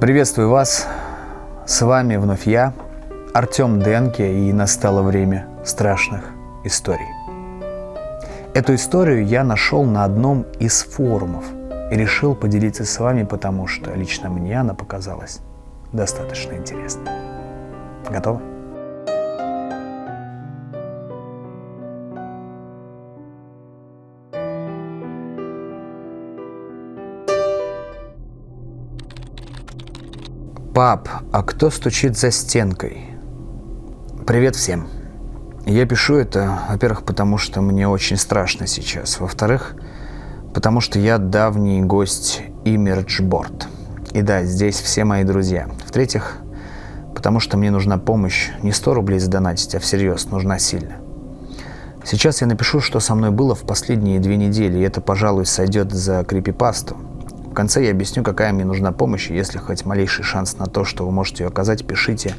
Приветствую вас, с вами вновь я, Артем Денке, и настало время страшных историй. Эту историю я нашел на одном из форумов и решил поделиться с вами, потому что лично мне она показалась достаточно интересной. Готовы? Пап, а кто стучит за стенкой? Привет всем. Я пишу это, во-первых, потому что мне очень страшно сейчас. Во-вторых, потому что я давний гость Immergeboard. И да, здесь все мои друзья. В-третьих, потому что мне нужна помощь. Не 100 рублей задонатить, а всерьез, нужна сильно. Сейчас я напишу, что со мной было в последние 2 недели, и это, пожалуй, сойдет за крипипасту. В конце я объясню, какая мне нужна помощь, и если хоть малейший шанс на то, что вы можете ее оказать, пишите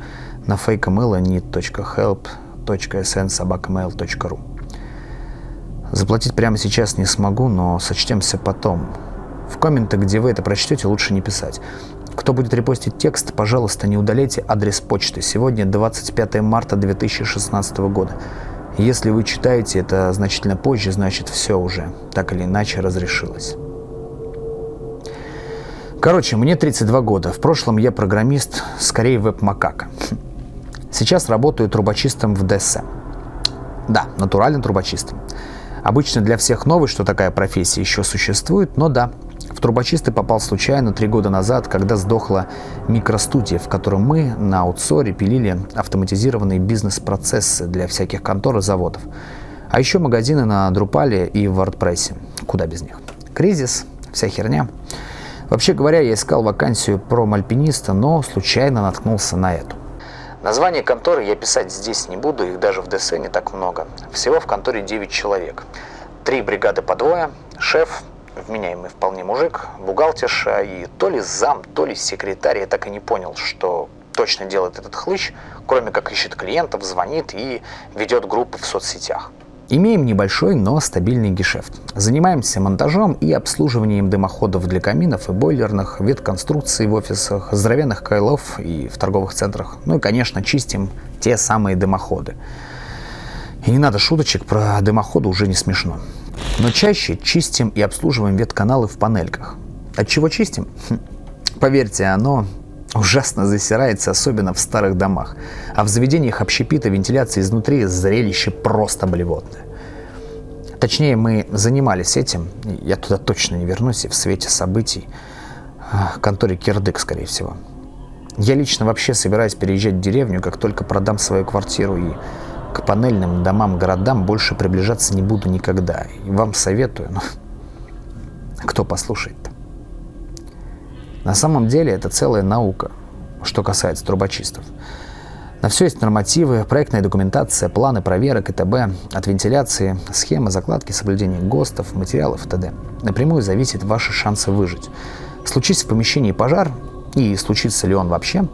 на fake-mail need.help.sn@mail.ru. Заплатить прямо сейчас не смогу, но сочтемся потом. В комментах, где вы это прочтете, лучше не писать. Кто будет репостить текст, пожалуйста, не удаляйте адрес почты. Сегодня 25 марта 2016 года. Если вы читаете это значительно позже, значит все уже так или иначе разрешилось. Короче, мне 32 года. В прошлом я программист, скорее веб-макака. Сейчас работаю трубочистом в ДС. Да, натуральным трубочистом. Обычно для всех новый, что такая профессия еще существует, но да, в трубочисты попал случайно 3 года назад, когда сдохла микростудия, в которой мы на аутсоре пилили автоматизированные бизнес-процессы для всяких контор и заводов. А еще магазины на Drupal и WordPress. Куда без них? Кризис, вся херня. Вообще говоря, я искал вакансию промальпиниста, но случайно наткнулся на эту. Название конторы я писать здесь не буду, их даже в ДС не так много. Всего в конторе 9 человек. 3 бригады по 2, шеф, вменяемый вполне мужик, бухгалтерша и то ли зам, то ли секретарь. Я так и не понял, что точно делает этот хлыщ, кроме как ищет клиентов, звонит и ведет группы в соцсетях. Имеем небольшой, но стабильный гешефт. Занимаемся монтажом и обслуживанием дымоходов для каминов и бойлерных, ветконструкций в офисах, здоровенных койлов и в торговых центрах. Ну и, конечно, чистим те самые дымоходы. И не надо шуточек, про дымоходы уже не смешно. Но чаще чистим и обслуживаем ветканалы в панельках. От чего чистим? Поверьте, оно ужасно засирается, особенно в старых домах. А в заведениях общепита вентиляция изнутри зрелище просто блевотное. Точнее, мы занимались этим. Я туда точно не вернусь, и в свете событий в конторе кирдык, скорее всего. Я лично вообще собираюсь переезжать в деревню, как только продам свою квартиру, и к панельным домам, городам больше приближаться не буду никогда. И вам советую, но кто послушает-то? На самом деле это целая наука, что касается трубочистов. На все есть нормативы, проектная документация, планы проверок и т.д. От вентиляции, схемы, закладки, соблюдения ГОСТов, материалов и т.д. Напрямую зависят ваши шансы выжить. Случись в помещении пожар, и случится ли он вообще,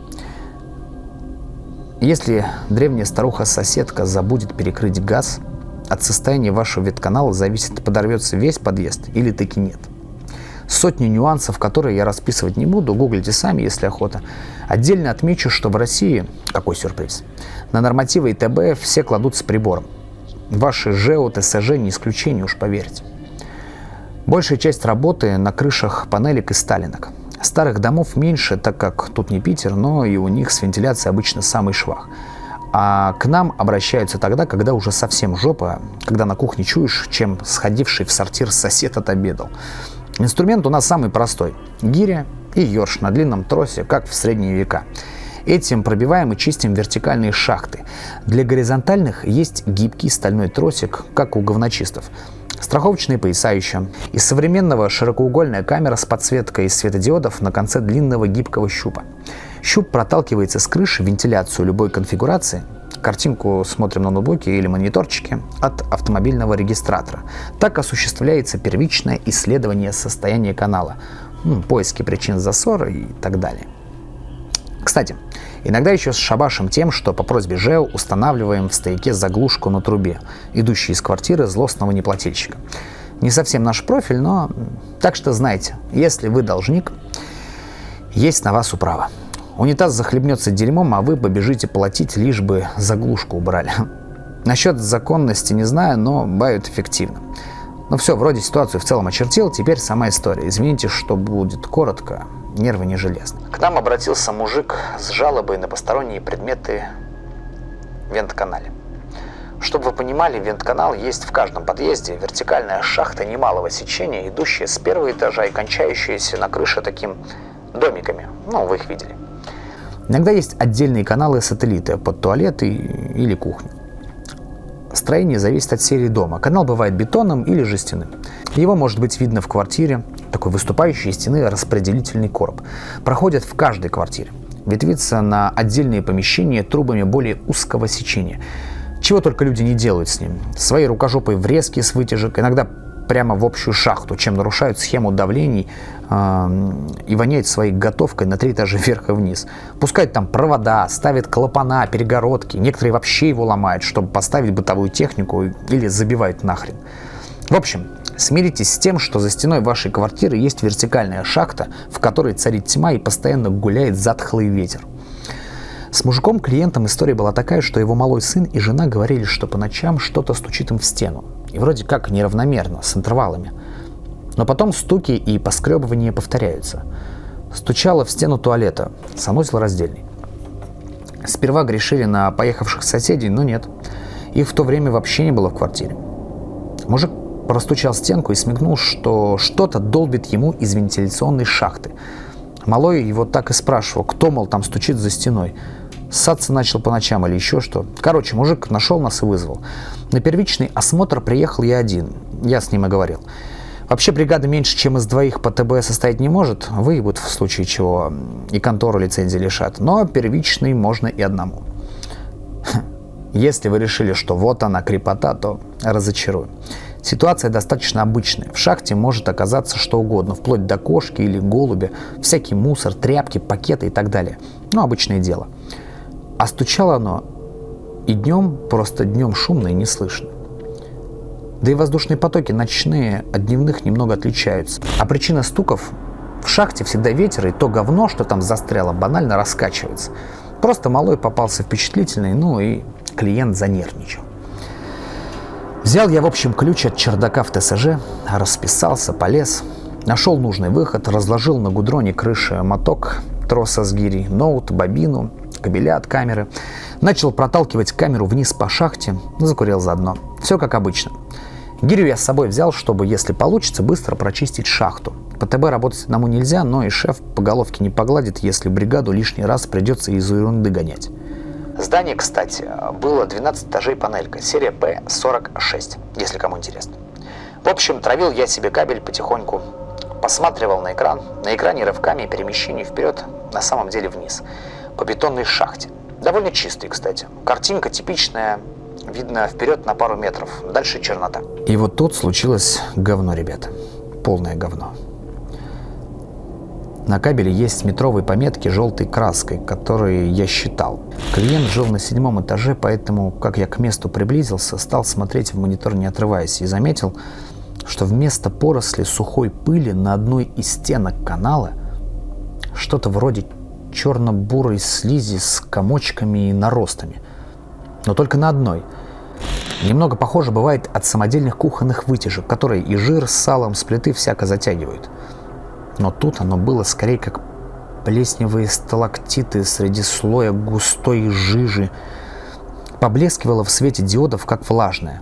если древняя старуха-соседка забудет перекрыть газ, от состояния вашего ветканала зависит, подорвется весь подъезд или таки нет. Сотни нюансов, которые я расписывать не буду, гуглите сами, если охота. Отдельно отмечу, что в России, какой сюрприз, на нормативы и т.б. все кладут с прибором. Ваши ЖЭО, ТСЖ не исключение, уж поверьте. Большая часть работы на крышах панелек и сталинок. Старых домов меньше, так как тут не Питер, но и у них с вентиляцией обычно самый швах. А к нам обращаются тогда, когда уже совсем жопа, когда на кухне чуешь, чем сходивший в сортир сосед отобедал. Инструмент у нас самый простой. Гиря и ёрш на длинном тросе, как в средние века. Этим пробиваем и чистим вертикальные шахты. Для горизонтальных есть гибкий стальной тросик, как у говночистов. Страховочные пояса еще. Из современного широкоугольная камера с подсветкой из светодиодов на конце длинного гибкого щупа. Щуп проталкивается с крыши в вентиляцию любой конфигурации. Картинку смотрим на ноутбуке или мониторчике от автомобильного регистратора. Так осуществляется первичное исследование состояния канала, поиски причин засора и так далее. Кстати, иногда еще шабашим тем, что по просьбе ЖЭО устанавливаем в стояке заглушку на трубе, идущей из квартиры злостного неплательщика. Не совсем наш профиль, но так что знайте, если вы должник Есть на вас управа. Унитаз захлебнется дерьмом, а вы побежите платить, лишь бы заглушку убрали. Насчет законности не знаю, но бывает эффективно. Ну все, вроде ситуацию в целом очертил, теперь сама история. Извините, что будет коротко, нервы не железные. К нам обратился мужик с жалобой на посторонние предметы в вентканале. Чтобы вы понимали, вентканал есть в каждом подъезде. Вертикальная шахта немалого сечения, идущая с первого этажа и кончающаяся на крыше таким домиками. Ну, вы их видели. Иногда есть отдельные каналы-сателлиты под туалеты или кухню. Строение зависит от серии дома. Канал бывает бетонным или жестяным. Его может быть видно в квартире. Такой выступающий из стены распределительный короб. Проходит в каждой квартире. Ветвится на отдельные помещения трубами более узкого сечения. Чего только люди не делают с ним. Свои рукожопые врезки с вытяжек, иногда прямо в общую шахту, чем нарушают схему давлений и воняют своей готовкой на 3 этажа вверх и вниз. Пускают там провода, ставят клапана, перегородки. Некоторые вообще его ломают, чтобы поставить бытовую технику, или забивают нахрен. В общем, смиритесь с тем, что за стеной вашей квартиры есть вертикальная шахта, в которой царит тьма и постоянно гуляет затхлый ветер. С мужиком-клиентом история была такая, что его малой сын и жена говорили, что по ночам что-то стучит им в стену. И вроде как неравномерно, с интервалами. Но потом стуки и поскребывания повторяются. Стучало в стену туалета, санузел раздельный. Сперва грешили на поехавших соседей, но нет. Их в то время вообще не было в квартире. Мужик простучал стенку и смекнул, что что-то долбит ему из вентиляционной шахты. Малой его так и спрашивал, кто, мол, там стучит за стеной. Ссаться начал по ночам или еще что. Короче, мужик нашел нас и вызвал. На первичный осмотр приехал я один. Я с ним и говорил. Вообще бригада меньше, чем из 2 по ТБ состоять не может. Выебут в случае чего и контору лицензии лишат. Но первичный можно и одному. Если вы решили, что вот она крепота, то разочарую. Ситуация достаточно обычная. В шахте может оказаться что угодно, вплоть до кошки или голубя, всякий мусор, тряпки, пакеты и так далее. Ну, обычное дело. А стучало оно и днем, просто днем шумно и не слышно. Да и воздушные потоки ночные от дневных немного отличаются. А причина стуков в шахте всегда ветер, и то говно, что там застряло, банально раскачивается. Просто малой попался впечатлительный, ну и клиент занервничал. Взял я, в общем, ключ от чердака в ТСЖ, расписался, полез, нашел нужный выход, разложил на гудроне крыши моток троса с гирей, ноут, бобину, кабеля от камеры. Начал проталкивать камеру вниз по шахте, закурил заодно. Все как обычно. Гирю я с собой взял, чтобы, если получится, быстро прочистить шахту. По ТБ работать одному нельзя, но и шеф по головке не погладит, если бригаду лишний раз придется из-за ерунды гонять. Здание, кстати, было 12 этажей панелька, серия P46, если кому интересно. В общем, травил я себе кабель потихоньку, посматривал на экран. На экране рывками перемещение вперед, на самом деле вниз, по бетонной шахте. Довольно чистый, кстати. Картинка типичная, видно вперед на пару метров, дальше чернота. И вот тут случилось говно, ребята. Полное говно. На кабеле есть метровые пометки желтой краской, которые я считал. Клиент жил на 7 этаже, поэтому, как я к месту приблизился, стал смотреть в монитор, не отрываясь, и заметил, что вместо поросли сухой пыли на одной из стенок канала что-то вроде черно-бурой слизи с комочками и наростами. Но только на одной. Немного похоже бывает от самодельных кухонных вытяжек, которые и жир с салом с плиты всяко затягивают. Но тут оно было скорее как плесневые сталактиты среди слоя густой жижи. Поблескивало в свете диодов, как влажное.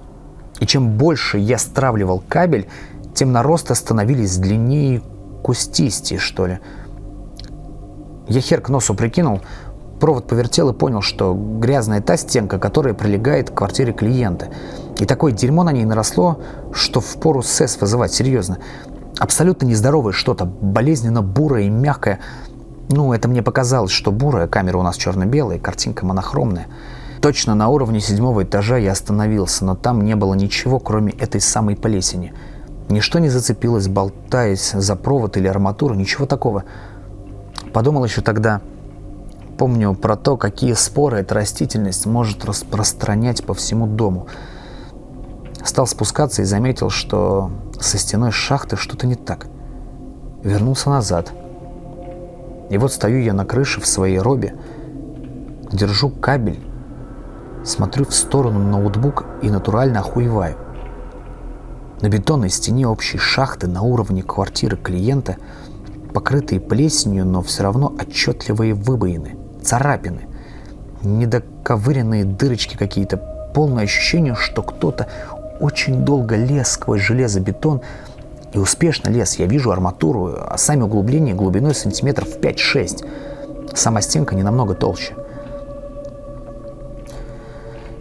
И чем больше я стравливал кабель, тем наросты становились длиннее и кустистее, что ли. Я хер к носу прикинул, провод повертел и понял, что грязная та стенка, которая прилегает к квартире клиента. И такое дерьмо на ней наросло, что впору СЭС вызывать, серьезно. Абсолютно нездоровое что-то, болезненно бурое и мягкое. Ну, это мне показалось, что бурая, камера у нас черно-белая, картинка монохромная. Точно на уровне 7 этажа я остановился, но там не было ничего, кроме этой самой плесени. Ничто не зацепилось, болтаясь за провод или арматуру, ничего такого. Подумал еще тогда, помню про то, какие споры эта растительность может распространять по всему дому. Стал спускаться и заметил, что со стеной шахты что-то не так. Вернулся назад. И вот стою я на крыше в своей робе, держу кабель, смотрю в сторону ноутбук и натурально охуеваю. На бетонной стене общей шахты на уровне квартиры клиента, покрытые плесенью, но все равно отчетливые выбоины, царапины, недоковыренные дырочки какие-то, полное ощущение, что кто-то очень долго лез сквозь железобетон и успешно лез. Я вижу арматуру, а сами углубления глубиной сантиметров 5-6. Сама стенка не намного толще.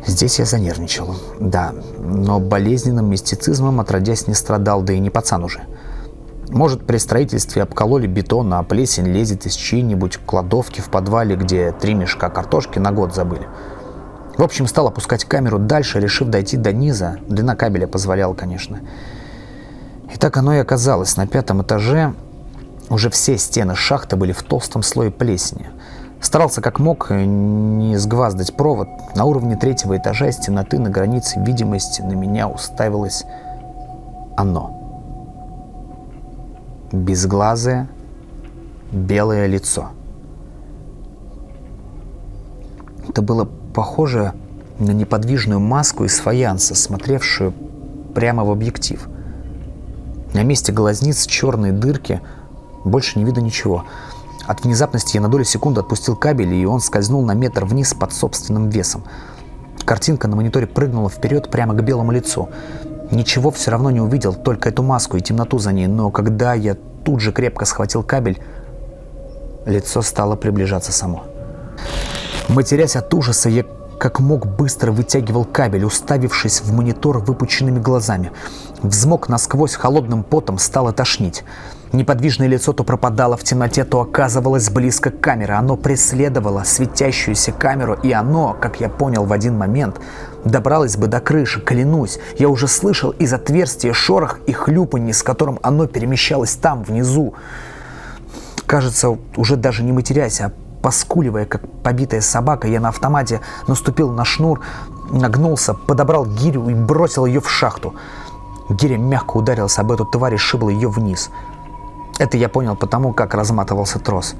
Здесь я занервничал, да, но болезненным мистицизмом отродясь не страдал, да и не пацан уже. Может, при строительстве обкололи бетон, а плесень лезет из чьей-нибудь кладовки в подвале, где 3 мешка картошки на год забыли. В общем, стал опускать камеру дальше, решив дойти до низа. Длина кабеля позволяла, конечно. И так оно и оказалось. На 5-м этаже уже все стены шахты были в толстом слое плесени. Старался как мог не сгваздать провод. На уровне 3-го этажа из темноты на границе видимости на меня уставилось оно. Безглазое, белое лицо. Это было похоже на неподвижную маску из фаянса, смотревшую прямо в объектив. На месте глазниц черные дырки, больше не видно ничего. От внезапности я на долю секунды отпустил кабель, и он скользнул на метр вниз под собственным весом. Картинка на мониторе прыгнула вперед прямо к белому лицу. Ничего все равно не увидел, только эту маску и темноту за ней, но когда я тут же крепко схватил кабель, лицо стало приближаться само. Матерясь от ужаса, я как мог быстро вытягивал кабель, уставившись в монитор выпученными глазами. Взмок насквозь холодным потом, стало тошнить. Неподвижное лицо то пропадало в темноте, то оказывалось близко к камере. Оно преследовало светящуюся камеру, и оно, как я понял в один момент, добралось бы до крыши, клянусь. Я уже слышал из отверстия шорох и хлюпанье, с которым оно перемещалось там, внизу. Кажется, уже даже не матерясь, а поскуливая, как побитая собака, я на автомате наступил на шнур, нагнулся, подобрал гирю и бросил ее в шахту. Гиря мягко ударилась об эту тварь и сшибла ее вниз. Это я понял потому, как разматывался трос.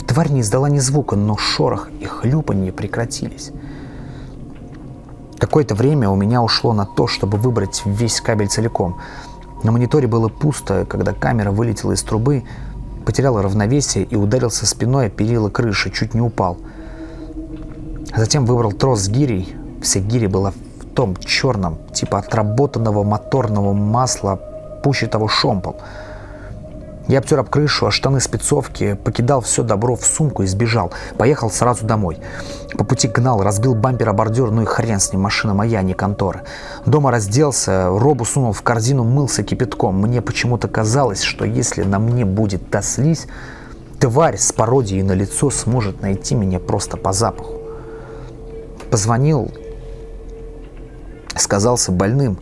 Тварь не издала ни звука, но шорох и хлюпанье прекратились. Какое-то время у меня ушло на то, чтобы выбрать весь кабель целиком. На мониторе было пусто, когда камера вылетела из трубы, потерял равновесие и ударился спиной о перила крыши, чуть не упал. Затем выбрал трос с гирей. Вся гиря была в том черном, типа отработанного моторного масла, пуще того шомпол. Я обтер об крышу, а штаны спецовки, покидал все добро в сумку и сбежал. Поехал сразу домой. По пути гнал, разбил бампер о бордюр, ну и хрен с ним, машина моя, а не контора. Дома разделся, робу сунул в корзину, мылся кипятком. Мне почему-то казалось, что если на мне будет та слизь, тварь с пародией на лицо сможет найти меня просто по запаху. Позвонил, сказался больным.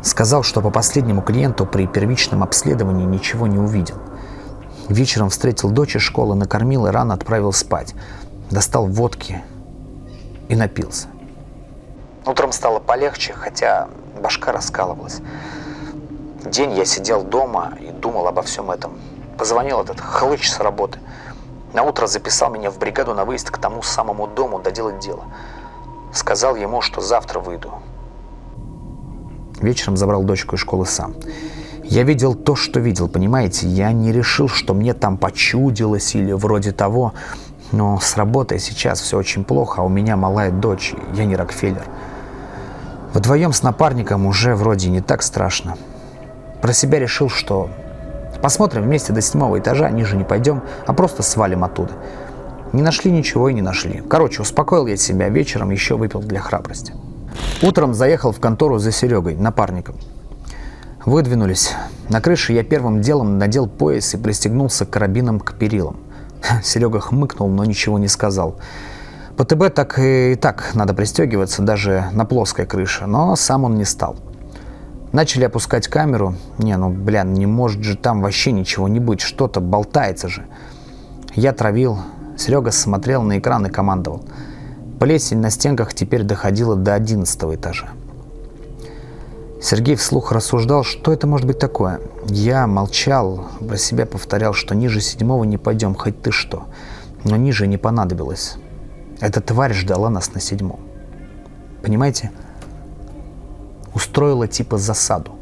Сказал, что по последнему клиенту при первичном обследовании ничего не увидел. Вечером встретил дочь из школы, накормил и рано отправил спать. Достал водки и напился. Утром стало полегче, хотя башка раскалывалась. День я сидел дома и думал обо всем этом. Позвонил этот хлыщ с работы. Наутро записал меня в бригаду на выезд к тому самому дому доделать дело. Сказал ему, что завтра выйду. Вечером забрал дочку из школы сам. Я видел то, что видел, понимаете? Я не решил, что мне там почудилось или вроде того. Но с работой сейчас все очень плохо, а у меня малая дочь, я не Рокфеллер. Вдвоем с напарником уже вроде не так страшно. Про себя решил, что посмотрим вместе до 7-го этажа, ниже не пойдем, а просто свалим оттуда. Не нашли ничего и не нашли. Короче, успокоил я себя, вечером еще выпил для храбрости. Утром заехал в контору за Серегой, напарником. Выдвинулись. На крыше я первым делом надел пояс и пристегнулся карабином к перилам. Серега хмыкнул, но ничего не сказал. По ТБ так и так надо пристегиваться, даже на плоской крыше, но сам он не стал. Начали опускать камеру. Не может же там вообще ничего не быть, что-то болтается же. Я травил, Серега смотрел на экран и командовал. Плесень на стенках теперь доходила до 11-го этажа. Сергей вслух рассуждал, что это может быть такое. Я молчал, про себя повторял, что ниже 7-го не пойдем, хоть ты что. Но ниже не понадобилось. Эта тварь ждала нас на 7-м. Понимаете? Устроила типа засаду.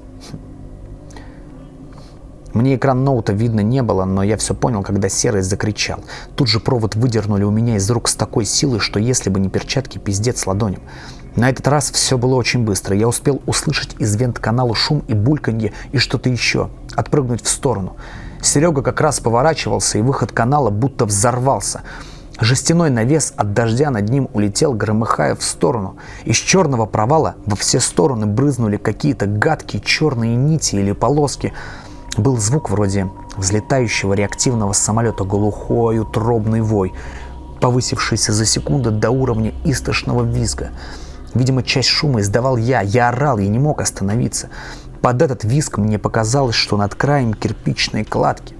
Мне экран ноута видно не было, но я все понял, когда Серый закричал. Тут же провод выдернули у меня из рук с такой силой, что если бы не перчатки, пиздец ладоням. На этот раз все было очень быстро. Я успел услышать из вент-канала шум и бульканье и что-то еще. Отпрыгнуть в сторону. Серега как раз поворачивался, и выход канала будто взорвался. Жестяной навес от дождя над ним улетел, громыхая в сторону. Из черного провала во все стороны брызнули какие-то гадкие черные нити или полоски. Был звук вроде взлетающего реактивного самолета, глухой утробный вой, повысившийся за секунду до уровня истошного визга. Видимо, часть шума издавал я орал, я не мог остановиться. Под этот визг мне показалось, что над краем кирпичной кладки,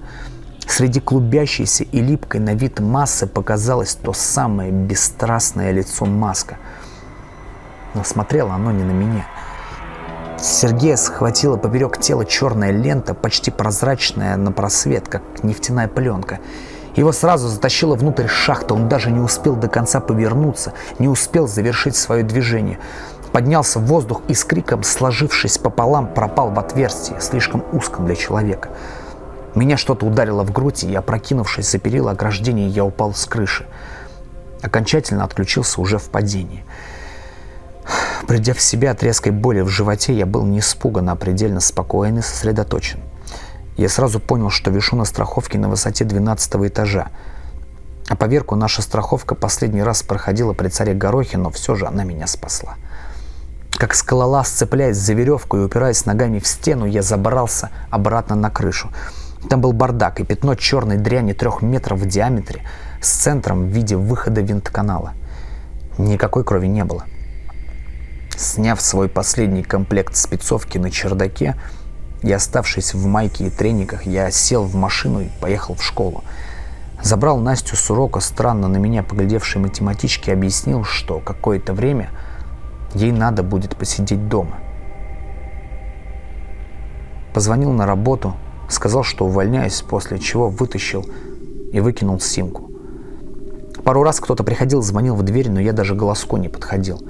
среди клубящейся и липкой на вид массы, показалось то самое бесстрастное лицо Маска. Но смотрело оно не на меня. Сергея схватила поперек тела черная лента, почти прозрачная на просвет, как нефтяная пленка. Его сразу затащило внутрь шахты, он даже не успел до конца повернуться, не успел завершить свое движение. Поднялся в воздух и с криком, сложившись пополам, пропал в отверстии, слишком узком для человека. Меня что-то ударило в грудь, и, опрокинувшись за перила ограждения, я упал с крыши. Окончательно отключился уже в падении. Придя в себя от резкой боли в животе, я был не испуган, а предельно спокоен и сосредоточен. Я сразу понял, что вишу на страховке на высоте 12-го этажа. А поверку, наша страховка последний раз проходила при царе Горохе, но все же она меня спасла. Как скалолаз, цепляясь за веревку и упираясь ногами в стену, я забрался обратно на крышу. Там был бардак и пятно черной дряни 3 метров в диаметре с центром в виде выхода винт-канала. Никакой крови не было. Сняв свой последний комплект спецовки на чердаке и оставшись в майке и трениках, я сел в машину и поехал в школу. Забрал Настю с урока, странно на меня поглядевшей математичке, объяснил, что какое-то время ей надо будет посидеть дома. Позвонил на работу, сказал, что увольняюсь, после чего вытащил и выкинул симку. Пару раз кто-то приходил, звонил в дверь, но я даже к голоску не подходил.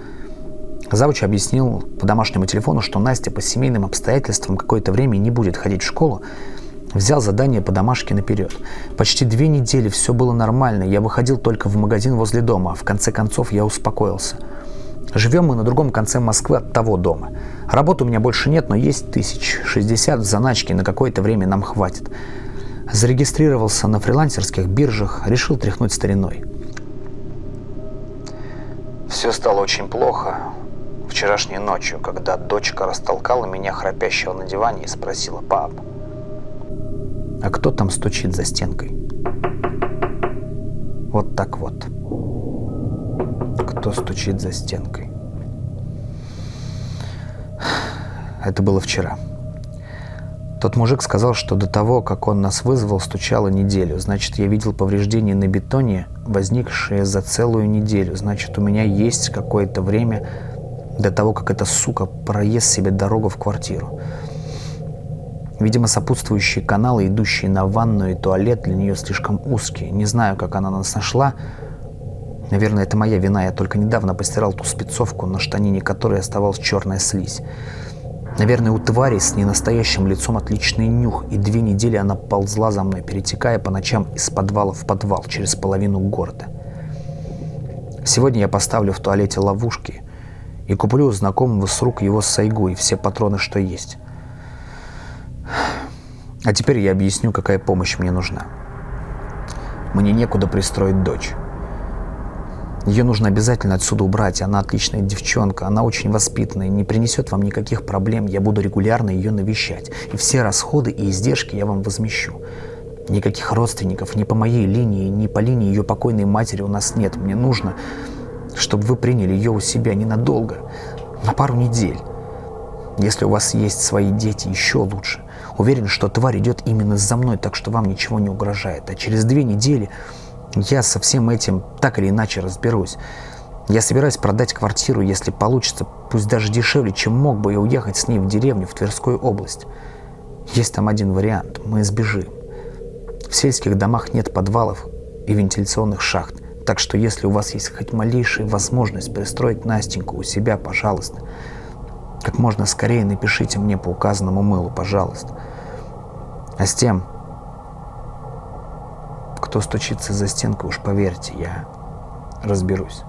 Завуч объяснил по домашнему телефону, что Настя по семейным обстоятельствам какое-то время не будет ходить в школу. Взял задание по домашке наперед. Почти 2 недели все было нормально, я выходил только в магазин возле дома, а в конце концов я успокоился. Живем мы на другом конце Москвы от того дома. Работы у меня больше нет, но есть 1060 в заначке, на какое-то время нам хватит. Зарегистрировался на фрилансерских биржах, решил тряхнуть стариной. Все стало очень плохо вчерашней ночью, когда дочка растолкала меня, храпящего на диване, и спросила: «Пап, а кто там стучит за стенкой?» Вот так вот. Кто стучит за стенкой? Это было вчера. Тот мужик сказал, что до того, как он нас вызвал, стучало неделю. Значит, я видел повреждения на бетоне, возникшие за целую неделю. Значит, у меня есть какое-то время до того, как эта сука проест себе дорогу в квартиру. Видимо, сопутствующие каналы, идущие на ванную и туалет, для нее слишком узкие. Не знаю, как она нас нашла. Наверное, это моя вина. Я только недавно постирал ту спецовку, на штанине которой оставалась черная слизь. Наверное, у твари с ненастоящим лицом отличный нюх, и 2 недели она ползла за мной, перетекая по ночам из подвала в подвал через половину города. Сегодня я поставлю в туалете ловушки и куплю у знакомого с рук его сайгу и все патроны, что есть. А теперь я объясню, какая помощь мне нужна. Мне некуда пристроить дочь. Ее нужно обязательно отсюда убрать. Она отличная девчонка, она очень воспитанная, не принесет вам никаких проблем. Я буду регулярно ее навещать. И все расходы и издержки я вам возмещу. Никаких родственников ни по моей линии, ни по линии ее покойной матери у нас нет. Мне нужно, чтобы вы приняли ее у себя ненадолго, на пару недель. Если у вас есть свои дети, еще лучше. Уверен, что тварь идет именно за мной, так что вам ничего не угрожает. А через 2 недели... я со всем этим так или иначе разберусь. Я собираюсь продать квартиру, если получится, пусть даже дешевле, чем мог бы, и уехать с ней в деревню, в Тверскую область. Есть там один вариант – мы сбежим. В сельских домах нет подвалов и вентиляционных шахт, так что если у вас есть хоть малейшая возможность пристроить Настеньку у себя, пожалуйста, как можно скорее напишите мне по указанному мейлу, пожалуйста. А с тем, кто стучится за стенку, уж поверьте, я разберусь.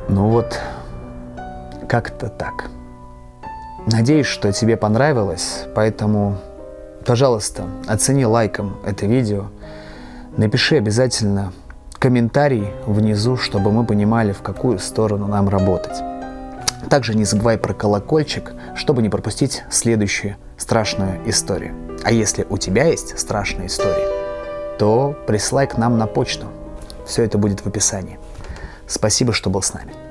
Ну вот, как-то так. Надеюсь, что тебе понравилось, поэтому, пожалуйста, оцени лайком это видео. Напиши обязательно комментарий внизу, чтобы мы понимали, в какую сторону нам работать. Также не забывай про колокольчик, чтобы не пропустить следующую страшную историю. А если у тебя есть страшная история, то присылай к нам на почту. Все это будет в описании. Спасибо, что был с нами.